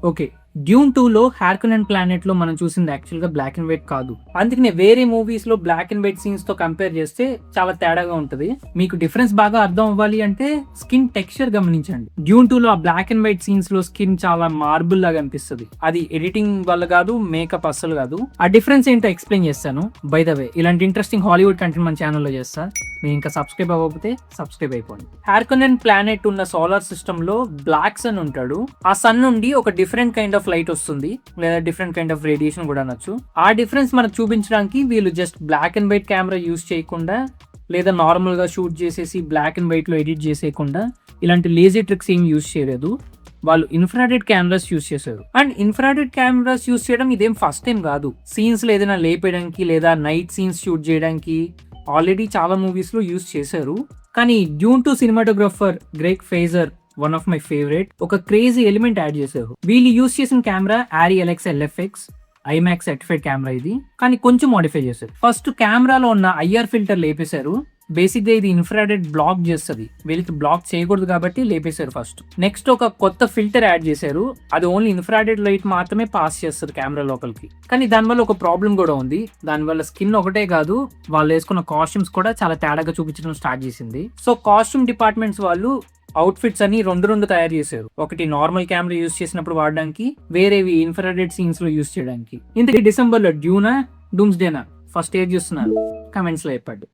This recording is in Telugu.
ఓకే. 'డ్యూన్ 2లో 'హార్కనెన్ ప్లానెట్'లో మనం చూసింది యాక్చువల్‌గా బ్లాక్ అండ్ వైట్ కాదు. అందుకనే వేరే మూవీస్‌లో బ్లాక్ అండ్ వైట్ సీన్స్‌తో కంపేర్ చేస్తే చాలా తేడాగా ఉంటది. మీకు డిఫరెన్స్ బాగా అర్థం అవ్వాలి అంటే స్కిన్ టెక్స్చర్ గమనించండి. 'డ్యూన్ 2లో ఆ బ్లాక్ అండ్ వైట్ సీన్స్‌లో స్కిన్ చాలా మార్బుల్ లాగా అనిపిస్తది. అది ఎడిటింగ్ వల్ల కాదు, మేకప్ అస్సలు కాదు. ఆ డిఫరెన్స్ ఏంటో ఎక్స్‌ప్లెయిన్ చేస్తాను. బై ద వే ఇలాంటి ఇంట్రెస్టింగ్ హాలీవుడ్ కంటెంట్ మన ఛానల్‌లో చేస్తా. మీరు ఇంకా సబ్స్క్రైబ్ అవ్వకపోతే సబ్స్క్రైబ్ అయిపోండి. 'హార్కనెన్ ప్లానెట్' ఉన్న సోలార్ సిస్టమ్‌లో బ్లాక్ సన్ ఉంటాడు. ఆ సన్ నుండి ఒక డిఫరెంట్ కైండ్ ఆఫ్ లైట్ వస్తుంది, లేదా డిఫరెంట్ కైండ్ ఆఫ్ రేడియేషన్ కూడా అనొచ్చు. ఆ డిఫరెన్స్ మనకు చూపించడానికి వీళ్ళు just black and white camera use చేయకుండా, లేదా నార్మల్ గా షూట్ చేసేసి బ్లాక్ అండ్ వైట్ లో ఎడిట్ చేసేయకుండా ఇలాంటి లేజీ ట్రిక్స్ ఏం యూస్ చేయలేదు. వాళ్ళు ఇన్ఫ్రారెడ్ కెమెరాస్ యూస్ చేశారు. అండ్ ఇన్ఫ్రారెడ్ కెమెరాస్ యూస్ చేయడం ఇదేం ఫస్ట్ టైం కాదు. సీన్స్ లో ఏదైనా లేపేయడానికి లేదా నైట్ సీన్స్ షూట్ చేయడానికి ఆల్రెడీ చాలా మూవీస్ లో యూస్ చేశారు. కానీ Dune 2 cinematographer Greig Fraser, one of my favourite, ఒక క్రేజీ ఎలిమెంట్ యాడ్ చేశారు. వీళ్ళు యూస్ చేసిన camera Arri LX LFX IMAX certified camera ఇది. కానీ కొంచెం మోడిఫై చేశారు. ఫస్ట్ కెమెరాలో ఉన్న ఐఆర్ ఫిల్టర్ లేపేశారు. బేసిక్ గా ఇది ఇన్ఫ్రారెడ్ బ్లాక్ చేస్తుంది, వీళ్ళకి బ్లాక్ చేయకూడదు కాబట్టి లేపేశారు ఫస్ట్. నెక్స్ట్ ఒక కొత్త ఫిల్టర్ యాడ్ చేశారు. అది ఓన్లీ ఇన్ఫ్రారెడ్ లైట్ మాత్రమే పాస్ చేస్తుంది కెమెరా లోపలికి. కానీ దానివల్ల ఒక ప్రాబ్లం కూడా ఉంది. దానివల్ల స్కిన్ ఒకటే కాదు, వాళ్ళు వేసుకున్న కాస్ట్యూమ్స్ కూడా చాలా తేడాగా చూపించడం స్టార్ట్ చేసింది. సో కాస్ట్యూమ్ డిపార్ట్మెంట్స్ వాళ్ళు అవుట్ఫిట్స్ అని రెండు తయారు చేశారు. ఒకటి నార్మల్ కెమెరా యూస్ చేసినప్పుడు వాడడానికి, వేరేవి ఇన్ఫ్రారెడ్ సీన్స్ లో యూస్ చేయడానికి. ఇంతకీ డిసెంబర్ లో డ్యూనా డూమ్స్డేనా ఫస్ట్ ఏర్ చూస్తున్నారు? కమెంట్స్ లో చెప్పండి.